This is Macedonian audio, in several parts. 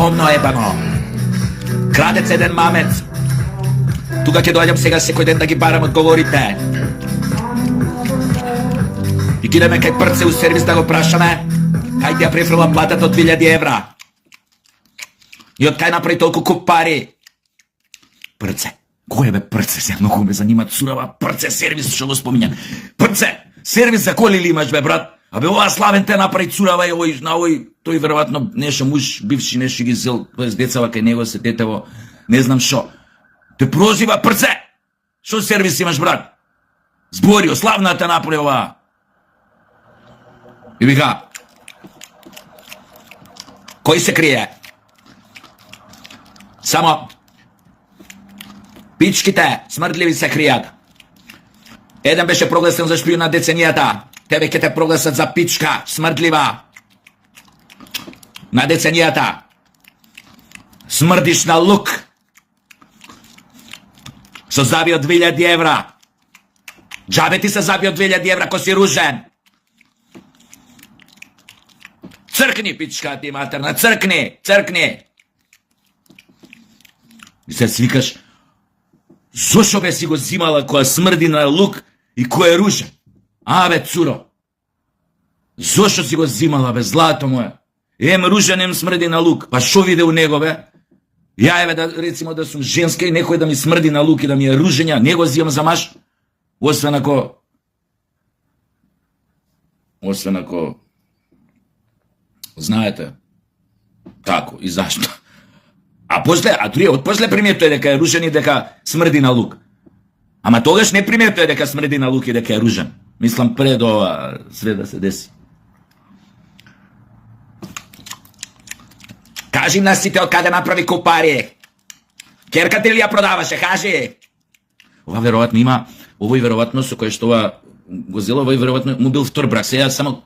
Гомно ебано. Крадец еден мамец. Тука ќе доаѓам сега секој ден да ги барам одговорите. И кидаме кај Прце у сервис да го прашаме кај ти ја префрла платата од 2000 евра. И од кај направи толку куп пари. Прце. Кој е бе Прце? Се многу ме занима цурава Прце сервис што го спомиња. Прце, сервис за коли ли имаш бе брат? Абе ова славен те направи цурава и овој на овој тој веројатно неше муж бивши неше ги зел, тоест децава кај него се детево, не знам шо. Те прозива Прце. Шо сервис имаш брат? Зборио, славна те направи ова. И вика, кој се крие? Само пичките смрдливи се кријат. Еден беше прогласен за шпион на деценијата. Тебе ќе те прогласат за пичка смрдлива на деценијата. Смрдиш на лук. Со заби од 2000 евра. Джабе ти се заби од 2000 евра ко си ружен. Цркни, пичка ти матерна, цркни, цркни. И се свикаш, зошо бе си го зимала која смрди на лук и кој е ружен? Бе, цуро, зошо си го зимала, бе, злато моја? Ем ружен, ем смрди на лук. Па шо виде у него, бе? Ја еве да, рецимо, да сум женска и некој да ми смрди на лук и да ми е ружен, не го зимам за маш? Освен ако... Знаете, тако и зашто. Дури отпосле приметува дека е ружен и дека смрди на лук. Ама тогаш не приметува дека смрди на лук и дека е ружен. Мислам пред ова све да се деси. Кажи на сите од каде направи купари. Керката ли ја продаваше, кажи. Ова веројатно има, овој веројатно со кој што ова го зело, овој веројатно му бил втор брак. Сега само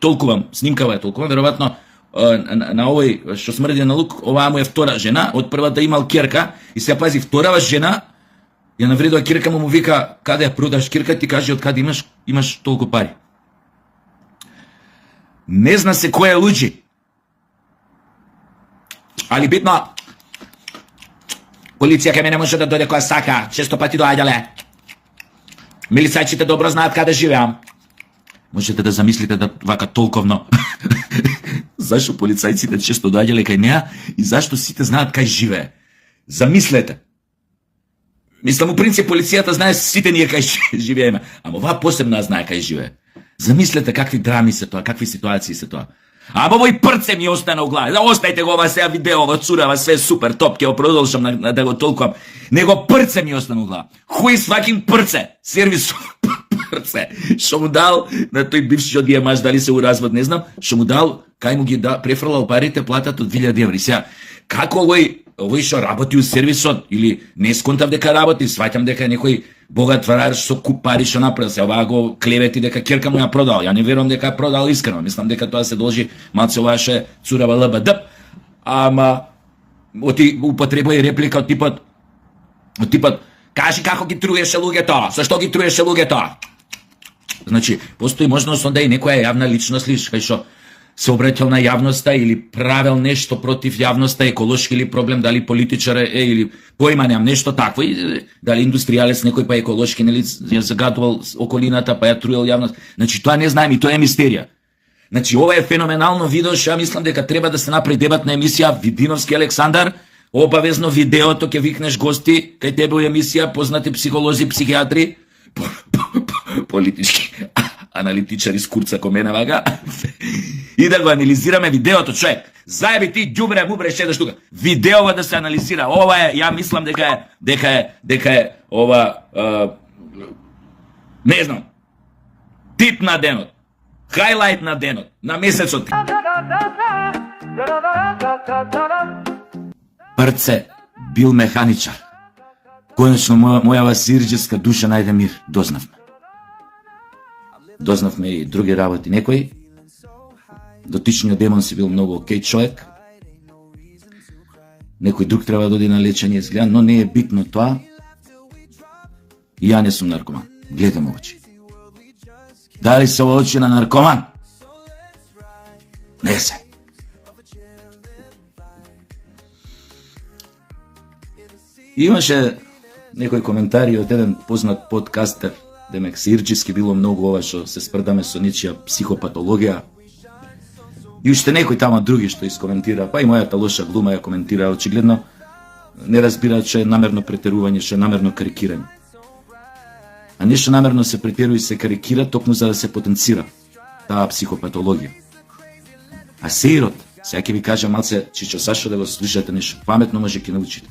толкувам, снимкава е толкувам, веројатно на овој што смрди на лук, оваа му е втора жена, од првата имал керка и се пази вторава жена, ја навредува керка му вика, каде ја продаш керка, ти кажи од каде имаш толку пари. Не зна се кој е луѓи. Али битно, полиција ке мене може да дојде која сака, често пати доаѓале. Милицајците добро знаат каде живеам. Можете да замислите да вака толковно. Зашто полицајците често доаѓале кај неа и зашто сите знаат кај живее. Замислете. Мислам, у принцип, полицијата знае сите ние кај живееме, ама оваа посебно знае кај живее. Замислете какви драми се тоа, какви ситуации се тоа. Ама овој Прце ми остана у глава. Остајте го ова сега видео, ова цурава, све супер, топ, ќе го продолжам да го толкувам. Него Прце ми остана у глава. Who is fucking Прце? Сервис Прце. Шо му дал на тој бивши од маж, дали се у развод, не знам, шо му дал, кај му ги префрлал парите, платат од 2000 еври. Сега, како овој шо работи у сервисот, или не сконтав дека работи, сваќам дека е некој богат варар со куп пари што направил, се оваа го клевети дека керка му ја продал. Ја не верувам дека ја продал искрено, мислам дека тоа се должи малце оваше цурава ЛБД, ама употребува и реплика од типот, кажи како ги труеше луѓето, зашто ги труеше луѓето? Значи, постои можност онда и некоја јавна личност кај што се обраќал на јавноста или правел нешто против јавноста, еколошки или проблем, дали политичар е или поима немам нешто такво, и дали индустријалец некој па еколошки, нели ја загадувал околината, па ја труел јавност. Значи тоа не знаем и тоа е мистерија. Значи ова е феноменално видео, што ја мислам дека треба да се направи дебатна емисија Видиновски Александар, обавезно видеото ќе викнеш гости кај тебе у емисија, познати психолози, психијатри, политички аналитичари с курца ко мене вага, и да го анализираме видеото, човек. Заеби ти ѓубре мубре шедаш тука. Видеова да се анализира. Ова е, ја мислам дека е ова не знам. Тип на денот. Хайлайт на денот, на месецот. Прце бил механичар. Конечно мојава сирџеска душа најде мир. Дознавме и други работи. Некој дотичниот демон си бил многу окей човек. Некој друг треба да оди на лечење, изгледа, но не е битно тоа. И ја не сум наркоман. Гледам очи. Дали се очи на наркоман? Не се. Имаше некои коментари од еден познат подкастер, демек сирчиски било многу ова што се спрдаме со нечија психопатологија. И уште некои тама други што искоментира, па и мојата лоша глума ја коментира, очигледно не разбираат што е намерно претерување, што е намерно карикирање. А нешто намерно се претерува и се карикира токму за да се потенцира таа психопатологија. А сеирот, сега ќе ви кажам малце Чичо Сашо да го слушате нешто паметно може ќе научите.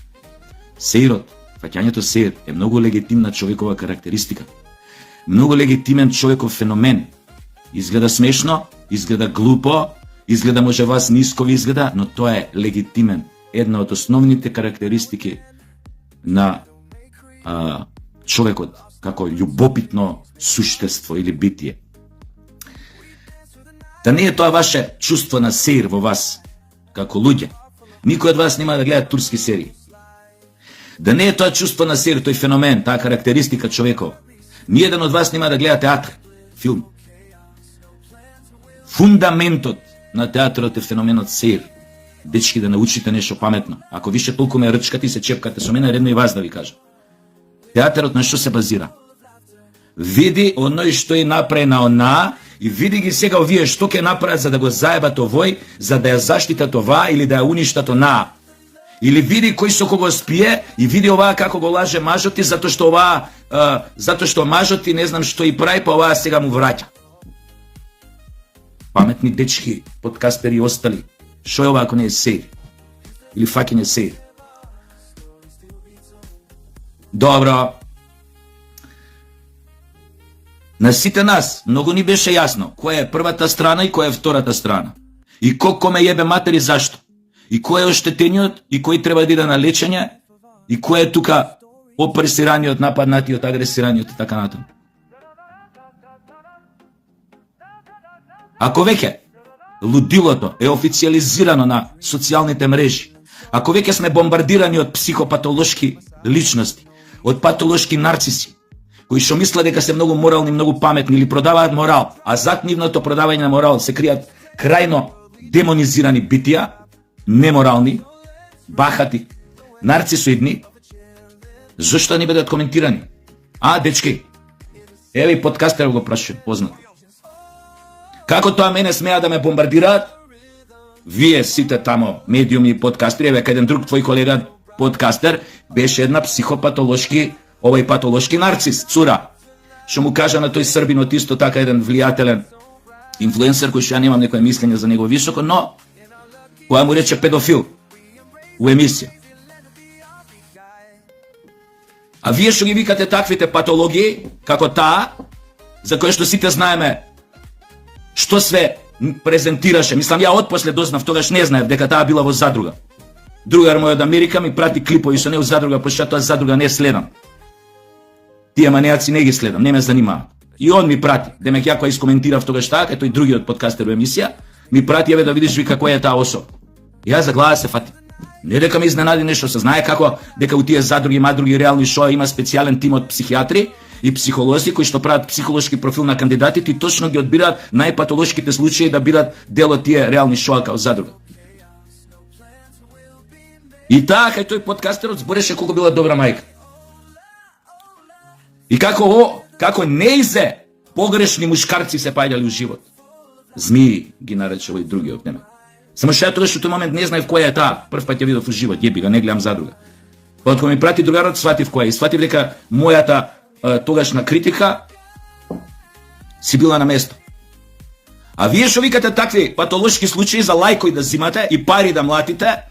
Сеирот, фаќањето сеир е многу легитимна човекова карактеристика. Многу легитимен човеков феномен. Изгледа смешно, изгледа глупо, изгледа може вас ниско ви изгледа, но тоа е легитимен. Една од основните карактеристики на човекот како љубопитно суштество или битие. Да не е тоа ваше чувство на сеир во вас, како луѓе. Никој од вас нема да гледа турски серии. Да не е тоа чувство на сеир, тој феномен, таа карактеристика човеков. Ниеден од вас нема да гледа театар, филм. Фундаментот на театарот е феноменот сеир. Дечки, да научите нешто паметно. Ако више толку ме рчкате и се чепкате со мене, редно и вас да ви кажам. Театарот на што се базира? Види оној што е направи на она и види ги сега овие што ќе направат за да го заебат овој, за да ја заштитат ова или да ја уништат онаа. Или види кој со кого спие и види оваа како го лаже мажот и затоа што оваа, затоа што мажот и не знам што и прави, па оваа сега му враќа. Паметни дечки, подкастери и остали. Што е ова ако не е сеир? Или факиње сеир? Добро. На сите нас многу ни беше јасно која е првата страна и која е втората страна. И колко ме јебе матери зашто. И кој е оштетениот и кој треба да иде на лечење и кој е тука опресираниот, нападнатиот, агресираниот и така натаму. Ако веќе лудилото е официализирано на социјалните мрежи, ако веќе сме бомбардирани од психопатолошки личности, од патолошки нарциси, кои што мислат дека се многу морални, многу паметни или продаваат морал, а зад нивното продавање на морал се кријат крајно демонизирани битија, неморални, бахати, нарцисоидни, зашто не бидат коментирани? Дечки, еве подкастер го прашувам, познат. Како тоа мене смеа да ме бомбардираат? Вие сите тамо, медиуми и подкастери, еве кај еден друг твој колега подкастер, беше една психопатолошки, овој патолошки нарцис, цура. Што му кажа на тој србинот исто така еден влијателен инфлуенсер, кој што ја немам некој мислење за него високо, но која му рече педофил у емисија. А вие што ги викате таквите патологии, како таа, за која што сите знаеме што све презентираше. Мислам, ја отпосле дознав, тогаш не знаев дека таа била во задруга. Другар мој од Америка ми прати клипови со неу задруга, пошто тоа задруга не следам. Тие манијаци не ги следам, не ме занимаат. И он ми прати, демек ја која искоментирав тогаш таа, кај тој другиот подкастер во емисија, ми прати, еве да видиш ви како е таа особа. Ја за глава се фати. Не дека ме изненади нешто, се знае како дека у тие задруги, мадруги, реални шоа има специјален тим од психијатри и психолози кои што прават психолошки профил на кандидатите и точно ги одбираат најпатолошките случаи да бидат дел од тие реални шоа као задруга. И таа кај тој подкастерот збореше колку била добра мајка. И како неизе погрешни мушкарци се паѓали у живот. Змии ги нарече овој другиот неме. Само што ја тогаш во тој момент не знаев која е таа. Прв пат ја видов у живот, јеби га, не гледам задруга. Па кога ми прати другарот, сватив која и сватив дека мојата тогашна критика си била на место. А вие што викате такви патолошки случаи за лајкои да зимате и пари да млатите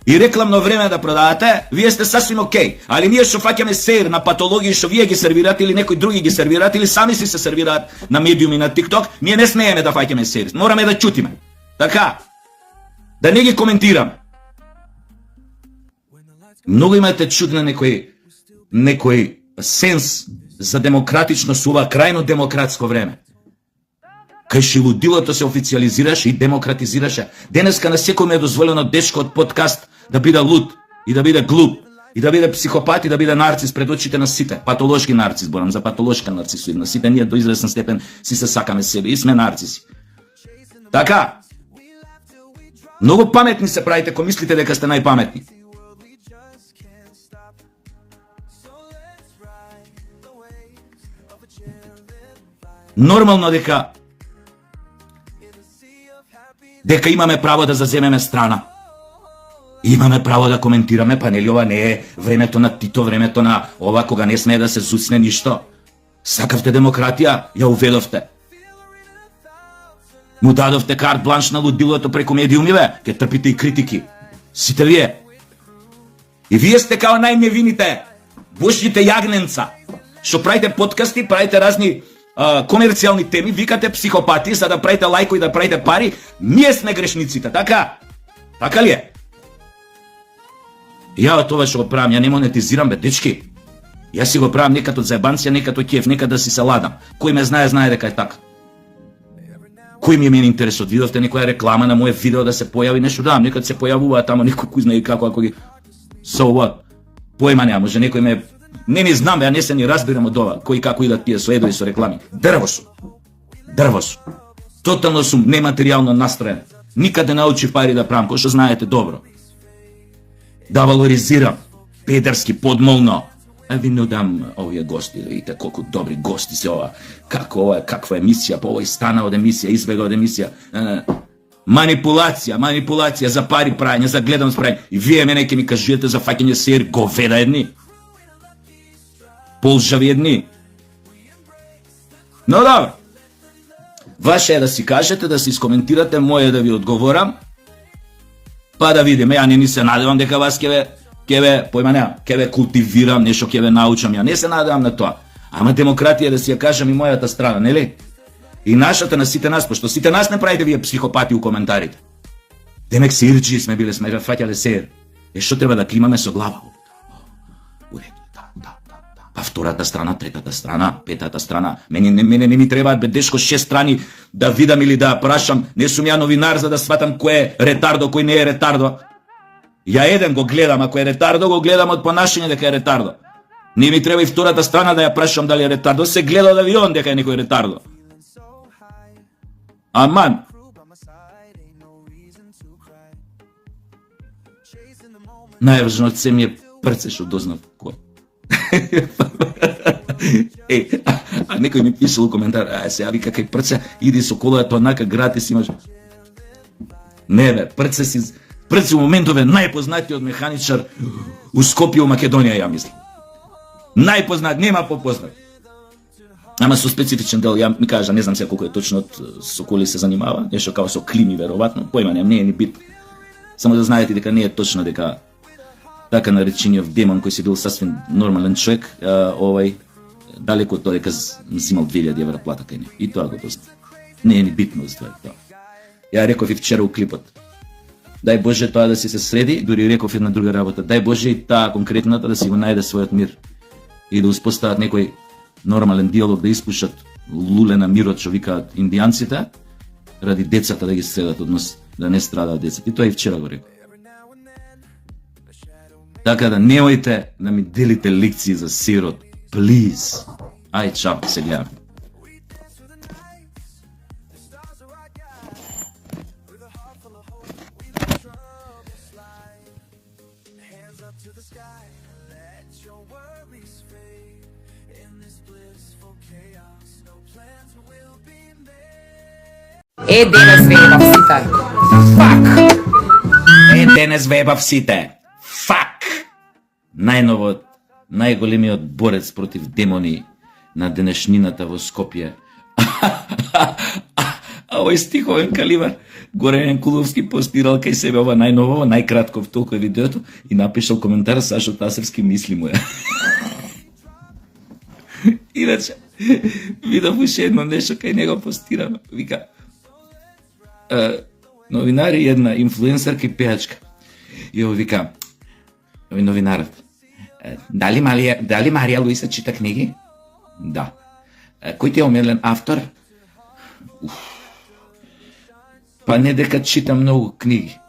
и рекламно време да продавате, вие сте сасвим окей. Али ние што фаќаме сеир на патологии што вие ги сервирате или некои други ги сервираат или сами си се сервираат на медиуми на TikTok, ние не смееме да фаќаме сеир. Мораме да чутиме. Така, да не ги коментирам. Многу имате чудна некој сенс за демократичност ова крајно демократско време. Кај што лудилото се официализираше и демократизираше. Денеска на секој е дозволено дечко од подкаст да биде луд и да биде глуп и да биде психопат и да биде нарцис пред очите на сите. Патолошки нарцис, борам за патолошка нарцисоидна. Сите ние до известен степен си се сакаме себе и сме нарциси. Така, многу паметни се правите, ко мислите дека сте најпаметни. Нормално дека имаме право да заземеме страна. Имаме право да коментираме, па нели ова не е времето на Тито, времето на ова кога не смее да се зуцне ништо. Сакавте демократија, ја уведовте. Му дадовте карт бланш на лудилото преку медиумиве, ке трпите и критики. Сите вие. И вие сте као најневините, божите јагненца, што правите подкасти, правите разни комерцијални теми, викате психопати за да правите лајко и да правите пари. Ние сме грешниците, така? Така ли е? Ја тоа што го правам, ја не монетизирам, бе, дечки. Јас си го правам не като заебанција, не като кеф, нека да си се ладам. Кој ме знае, знае дека е така. Кој ми е мен интересот? Видовте некоја реклама на моје видео да се појави нешто, да, нека се појавува тамо некој кој знае како, ако ги... So what? Појма нема, може некој ме... Не знам, ја не се ни разбирам од ова, кој како идат тие со едо и со реклами. Дрво сум. Тотално сум нематеријално настроен. Никаде научив пари да правам, кој што знаете добро. Да валоризирам, педерски, подмолно. А ви нудам овие гости, видите колку добри гости се ова. Како ова, каква емисија, по овој стана од емисија, избега од емисија. Манипулација за пари прајање, за гледамост прајање. И вие мене ќе ми кажете за фаќање сер говеда едни. Полжави едни. Но добро. Ваше е да си кажете, да си искоментирате, моје да ви одговорам. Па да видиме, ја не се надевам дека вас ќе ве култивирам, нешто ќе ве научам, ја не се надевам на тоа. Ама демократија да си ја кажам и мојата страна, нели? И нашата на сите нас, пошто сите нас не правите вие психопати у коментарите. Демек сирџи сме биле, сме фаќале сер. Што треба да климаме со глава? Уреду, да. Па втората страна, третата страна, петата страна. Мене не ми требаат бе дешко 6 страни да видам или да прашам. Не сум ја новинар за да сватам кој е ретардо, кој не е ретардо. Ја еден го гледам, ако е ретардо, го гледам од понашање дека е ретардо. Не ми треба и втората страна да ја прашам дали е ретардо, се гледа да видам дека е некој ретардо. Аман. Најважното се ми е прце што дознав кој. А некој ми пишал у коментар, сега вика кај прце, иди со колото однака гратис имаш. Не бе, прце у моментов е најпознатиот механичар у Скопје у Македонија, ја мислам. Најпознат, нема попознат. Ама со специфичен дел, ја ми кажа, не знам сега колку е точно со коли се занимава, нешто као со клими веројатно, појма немам, не е ни бит. Само да знаете дека не е точно дека така наречениот демон кој си бил сасвен нормален човек, далеко од тоа дека взимал 2000 евра плата кај не. И тоа го доста. Не е ни битно за тоа. Ја реков и вчера у клипот. Дај Боже тоа да си се среди, дури реков една друга работа. Дај Боже и таа конкретната да си го најде својот мир и да успостават некој нормален диалог, да испушат луле на мирот, што викаат индијанците, ради децата да ги средат, однос да не страдаат децата. И тоа и вчера го реков. Така да немојте да ми делите лекции за сирот. Please. Ај, чао, се гледам. Денес веебав сите. Фак! Денес веебав сите. Фак! Најновот, најголемиот борец против демони на денешнината во Скопје. А овој стиховен калибар, Горен Куловски постирал кај себе ова најново, најкратко в толку видеото и напишал коментар Сашо Тасевски мисли му ја. Иначе, видов уште едно нешто кај него постирано. Вика, новинари една инфлуенсерка и пеачка. И ово вика, новинарот, дали Марија Луиса чита книги? Да. Кој ти е омилен автор? Па не дека читам многу книги.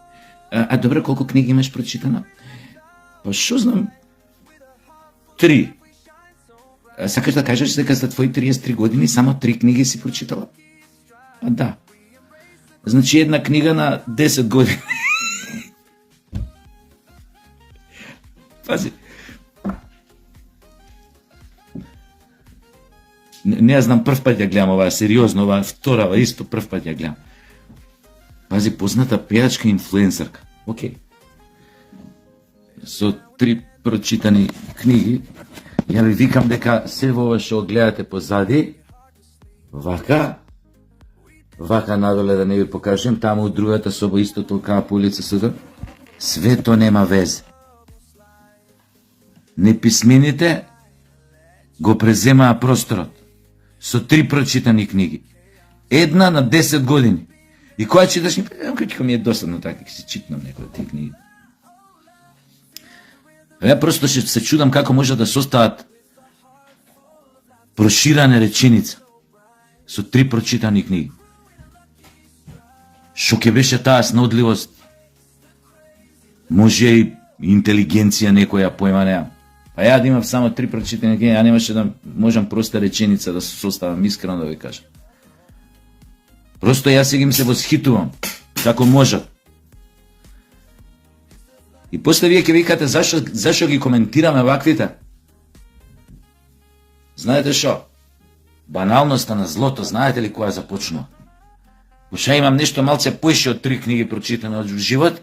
А добро, колку книги имаш прочитано? Па шо знам? 3. Сакаш да кажеш дека за твои 33 години само 3 книги си прочитала? А да. Значи една книга на 10 години. Пази. Не знам, прв пат ја гледам оваа, сериозно, оваа вторава, исто прв пат ја гледам. Пази, позната пејачка инфлуенсерка. Океј. Со 3 прочитани книги, ја ви викам дека се во ова што гледате позади, вака надоле да не ви покажем, таму од другата соба исто толкава по улица Суда, свето нема везе. Неписмените го преземаа просторот со 3 прочитани книги. Една на 10 години. И која читаш, како ми е досадно така, ќе си читнам некој од тие книги. Ја просто ще се чудам како може да состават проширана реченица со 3 прочитани книги. Шо ќе беше таа снодливост? Може и интелигенција некоја, појма неам. Па ја да имам само 3 прочитани книги, ја немаше да можам проста реченица да се составам, искрено да ви кажам. Просто јас сега им се восхитувам, како можат. И после вие ќе викате зашо ги коментираме ваквите? Знаете шо? Баналноста на злото, знаете ли која започнува? Пошто имам нешто малце поише од 3 книги прочитани од живот,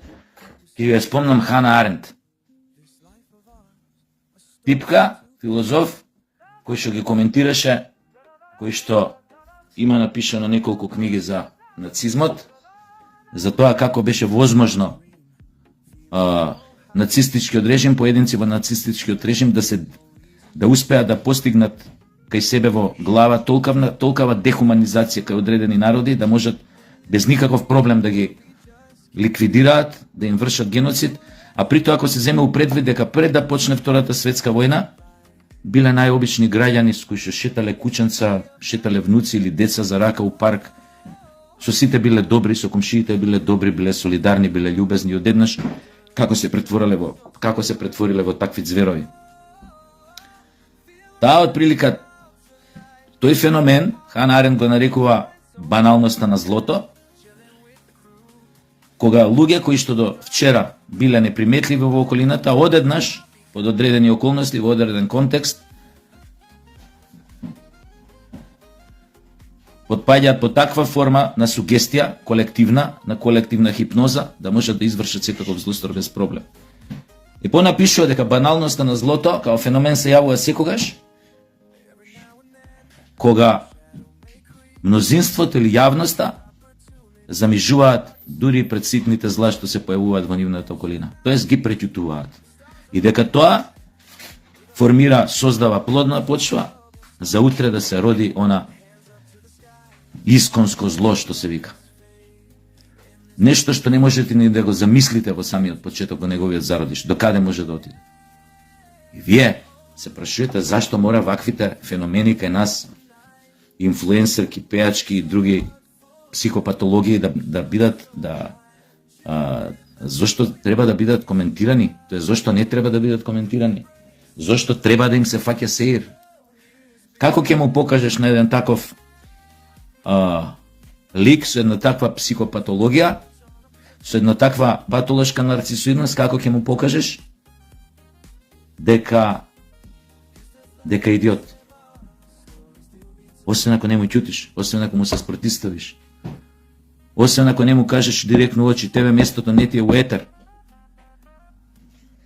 ќе ја спомнам Хана Арент. Типка, филозоф, кој што ги коментираше, кој што има напишано неколку книги за нацизмот, за тоа како беше возможно нацистичкиот режим, поединци во нацистичкиот режим да успеат да постигнат кај себе во глава толкава дехуманизација кај одредени народи, да можат без никаков проблем да ги ликвидираат, да им вршат геноцид, а при тоа ако се земе упредвид дека пред да почне Втората светска војна, биле најобични граѓани с кои што шетале кученца, шетале внуци или деца за рака у парк, со сите биле добри, со комшиите биле добри, биле солидарни, биле љубезни, одеднаш како се претвориле во такви зверови. Таа отприлика, тој феномен, Хана Арен го нарекува баналноста на злото, кога луѓе кои што до вчера биле неприметливи во околината, одеднаш, под одредени околности, во одреден контекст, потпаѓаат по таква форма на сугестија, на колективна хипноза, да можат да извршат секаков злостор без проблем. И понапишува дека баналноста на злото, као феномен се јавува секогаш, кога мнозинството или јавноста замижуваат дури пред ситните зла што се појавуваат во нивната околина. Тоест ги преќутуваат. И дека тоа создава плодна почва за утре да се роди она исконско зло што се вика. Нешто што не можете ни да го замислите во самиот почеток во неговиот зародиш, до каде може да отиде. И вие се прашувате зашто мора ваквите феномени кај нас, инфлуенсерки, пејачки и други психопатологии да бидат зошто треба да бидат коментирани? Тоа зошто не треба да бидат коментирани? Зошто треба да им се фаќа сеир? Како ќе му покажеш на еден таков лик со една таква психопатологија, со една таква патолошка нарцисоидност, како ќе му покажеш дека идиот? Освен ако не му ќутиш, освен ако му се спротиставиш, освен ако не му кажеш директно очи, тебе местото не ти е у етер.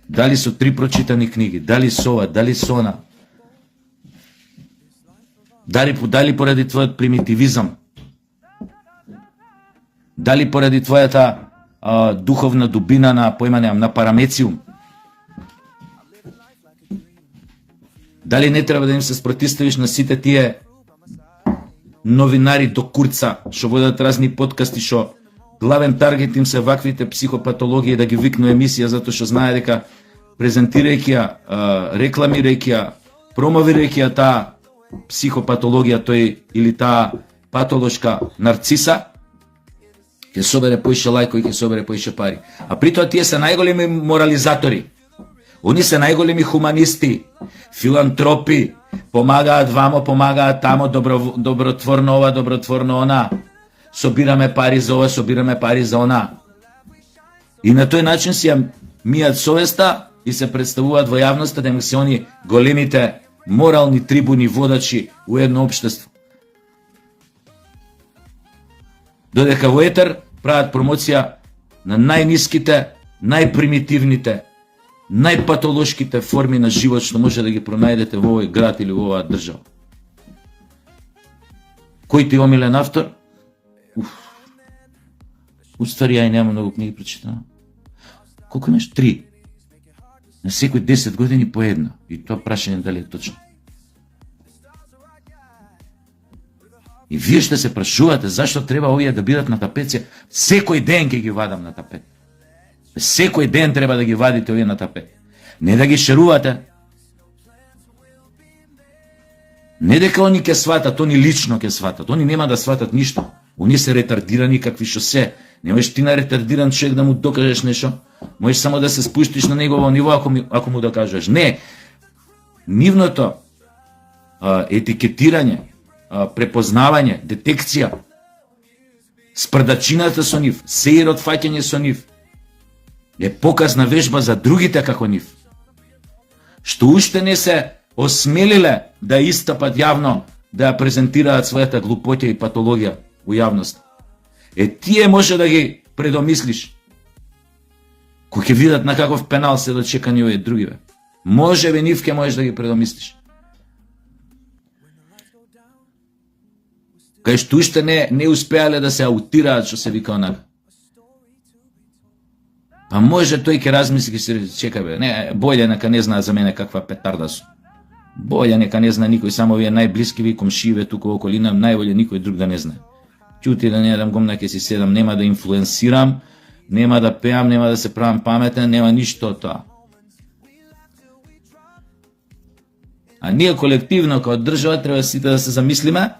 Дали со 3 прочитани книги, дали со ова, дали со она, дали поради твојот примитивизам, дали поради твојата духовна дубина на појмане на парамециум, дали не треба да им се спротиставиш на сите тие новинари до курца, што водат разни подкасти, што главен таргет им се ваквите психопатологии, да ги викну емисија, затоа што знае дека презентирајќи ја, рекламирајќи ја, промовирајќи ја таа психопатологија, тој или таа патолошка нарциса, ќе собере поише лајкови, ќе собере поише пари. А при тоа тие се најголеми морализатори. Они се најголеми хуманисти, филантропи, помагаат вамо, помагаат тамо, добротворно ова, добротворно она. Собираме пари за ова, собираме пари за она. И на тој начин си ја мијат совеста и се представуваат во јавноста дека се они големите морални трибуни, водачи у едно општество. Додека во етер прават промоција на најниските, најпримитивните, најпатолошките форми на живот што може да ги пронајдете во овој град или во оваа држава. Кој ти омилен автор? Уствари, ја и нема многу книги прочитано. Колку имаш? 3. На секој 10 години по една. И тоа прашање дали е точно. И вие ще се прашувате зашто треба овие да бидат на тапет. Секој ден ќе ги вадам на тапет. Секој ден треба да ги вадите овие на тапет. Не да ги шерувате. Не дека они ќе сватат, они лично ќе сватат. Они нема да сватат ништо. Они се ретардирани какви што се. Не можеш ти на ретардиран човек да му докажеш нешто. Можеш само да се спуштиш на негово ниво ако му докажеш. Не. Нивното етикетирање, препознавање, детекција, спрдачината со нив, сеирот фаќање со нив, е показна вежба за другите како нив. Што уште не се осмелиле да истапат јавно, да ја презентираат својата глупоќа и патологија у јавност. Тие може да ги предомислиш. Кој ќе видат на каков пенал се дочекани овие другиве. Може бе нив ќе можеш да ги предомислиш. Кај што уште не успеале да се аутираат, што се вика онака. Па може тој ќе размисли, ќе се чека бе, не, болje нека не знаат за мене каква петарда су. Болje нека не знае никој, само овие најблискиви комшиеве тука околина, најболje никој друг да не знае. Ќути да не дам гомна ќе си седам, нема да инфлуенсирам, нема да пеам, нема да се правам паметен, нема ништо од тоа. А ние колективно како држава треба сите да се замислиме,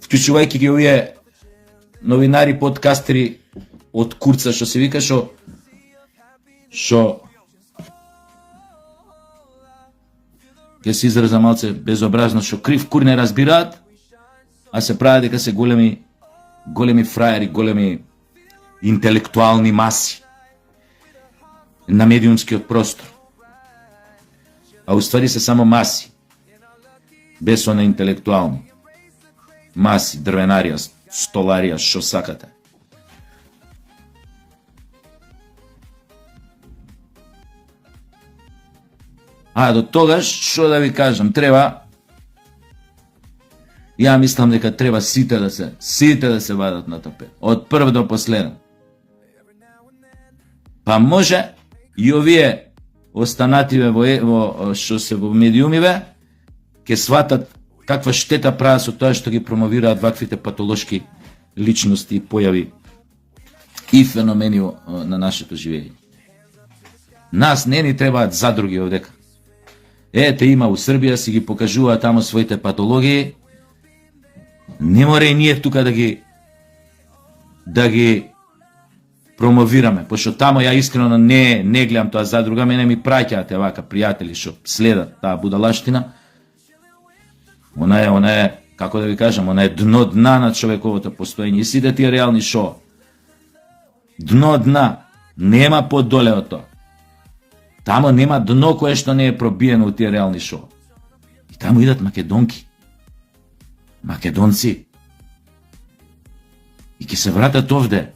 вклучувајќи ги овие новинари, подкастери од курца, што се вика, што ќе се израза малце безобразно, што крив кур не разбираат, а се прави дека се големи фраери, големи интелектуални маси на медиумскиот простор. А уствари се само маси, без она интелектуални. Маси, дрвенарија, столарија, што сакате. А до тогаш, што да ви кажам, треба, ја мислам дека треба сите да се вадат на тапет, од прв до последен. Па може и овие останативе во што се во медиумиве ќе сватат каква штета прават со тоа што ги промовираат ваквите патолошки личности, појави и феномени на нашето живење. Нас не ни требаат задруги овдека. Ете има у Србија, си ги покажуваат тамо своите патологии. Не мора и ние тука да ги промовираме, пошто тамо ја искрено не гледам тоа задруга, мене ми праќаат вака пријатели што следат таа будалаштина. Она е, како да ви кажам, она е дно дна на човековото постоење. И сите тие реални шоу. Дно дна. Нема подоле од тоа. Тамо нема дно кое што не е пробиено од тие реални шоу. И тамо идат македонки. Македонци. И ќе се вратат овде.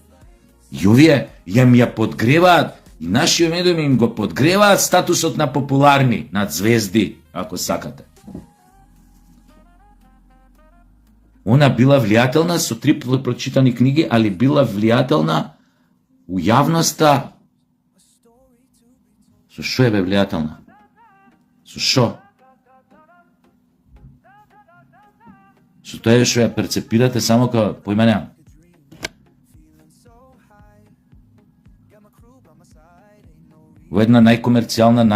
И овие ја подгреваат, и нашиот медиуми им го подгреваат статусот на популарни, над звезди, ако сакате. Она била влијателна со 3 прочитани книги, али била влијателна у јавноста. Со шо е бе влијателна? Со шо? Со тоа што ја перцепирате само како појма немам. Во една најкомерцијална,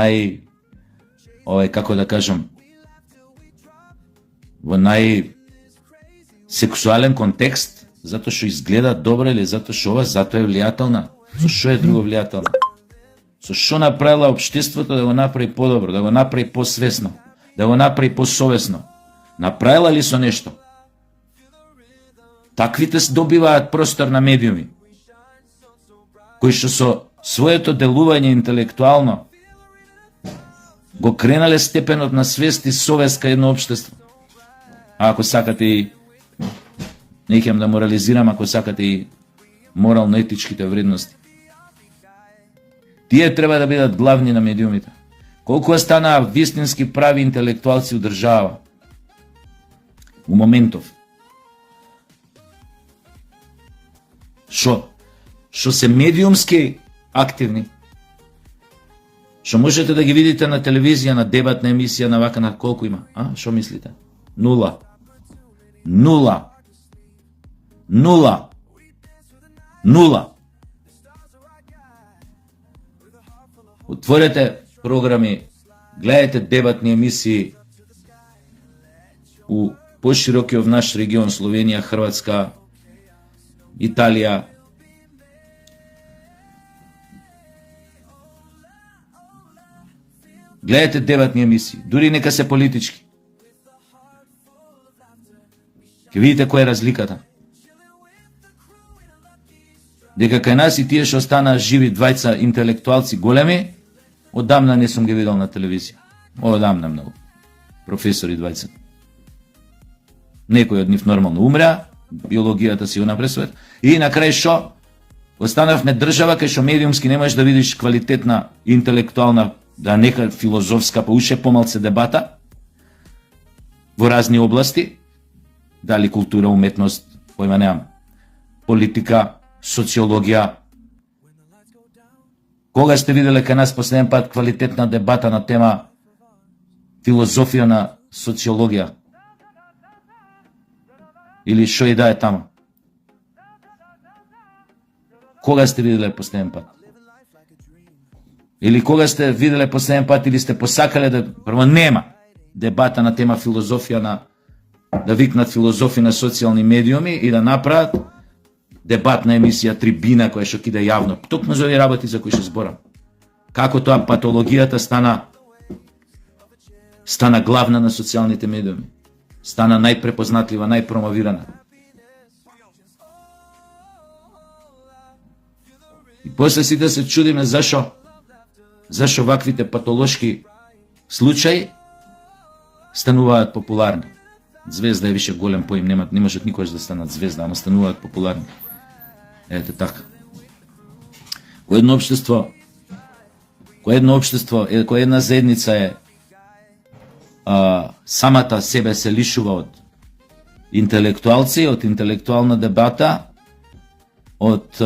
како да кажам, во сексуален контекст, затоа што изгледа добро или затоа што затоа е влијателна. Со шо е друго влијателна? Со шо направила општеството да го направи подобро, да го направи посвесно, да го направи посовесно? Направила ли со нешто? Таквите добиваат простор на медиуми, кои што со своето делување интелектуално го кренале степенот на свест и совест кај едно општество. А ако сакате и, неќам да морализирам, ако сакате и морално-етичките вредности. Тие треба да бидат главни на медиумите. Колку останаа вистински прави интелектуалци у држава, у моментов, што се медиумски активни, што можете да ги видите на телевизија, на дебатна емисија, на вака, на колку има? Што мислите? Нула. Отворете програми, гледате дебатни емисии у поширокиот наш регион, Словенија, Хрватска, Италија. Гледате дебатни емисии, дури нека се политички. Ке видите која е разликата. Дека кај нас и тие што останаа живи двајца интелектуалци големи, одамна не сум ги видел на телевизија. Одамна многу. Професори двајца. Некој од нив нормално умреа, биологијата си го напресвет. И на крај шо? Останавме држава кај што медиумски не можеш да видиш квалитетна интелектуална, да нека филозофска, па уште помалце дебата во разни области, дали култура, уметност, појма немам, политика, социологија. Кога сте виделе кај нас последен пат квалитетна дебата на тема филозофија на социологија? Или шо и да е тамо? Кога сте виделе последен пат? Или кога сте виделе последен пат или сте посакале да... Прво нема дебата на тема филозофија на... Да викнат филозофи на социјални медиуми и да направат дебатна емисија трибина која што киде јавно. Токму за овие работи за кои што зборам. Како тоа патологијата стана главна на социјалните медиуми. Стана најпрепознатлива, најпромовирана. И после сите се чудиме зашо ваквите патолошки случаи стануваат популарни. Звезда е више голем поим, не можат никогаш да станат звезда, ама стануваат популарни. Ете така. Кој едно општество, која една заедница е самата себе се лишува од интелектуалци, од интелектуална дебата, од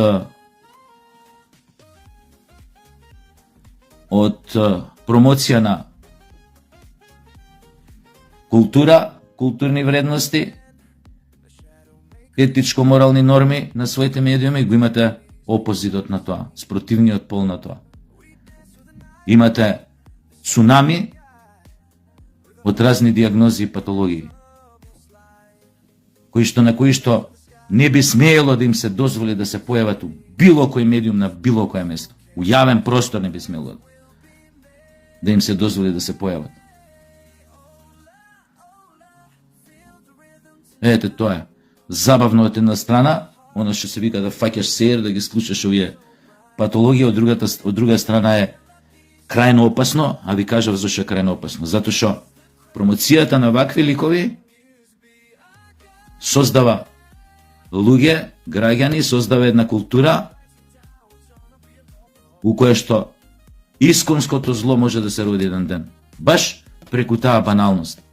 промоција на култура, културни вредности, етичко-морални норми на своите медиуми, го имате опозитот на тоа, спротивниот пол на тоа. Имате цунами од разни диагнози и патологии, на кои што не би смеело да им се дозволи да се појават у било кој медиум на било кој место. У јавен простор не би смело да им се дозволи да се појават. Ете тоа е. Забавно од една страна, она што се вика да фаќаш сеир, да ги слушаш овие патологија, од друга страна е крајно опасно, а ви кажав зашто е крајно опасно. Затоа што промоцијата на вакви ликови создава луѓе, граѓани, создава една култура у која што исконското зло може да се роди еден ден. Баш преку таа баналност.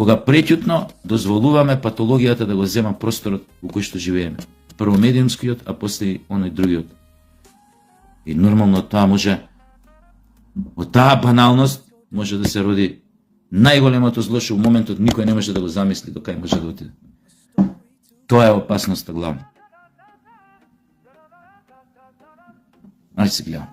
Кога преќутно дозволуваме патологијата да го зема просторот у кој што живееме. Прво медиумскиот, а после и оној другиот. И нормално тоа може, од таа баналност може да се роди најголемото зло што у моментот никој не може да го замисли до кај може да отиде. Тоа е опасноста главна. Ајде се гледам.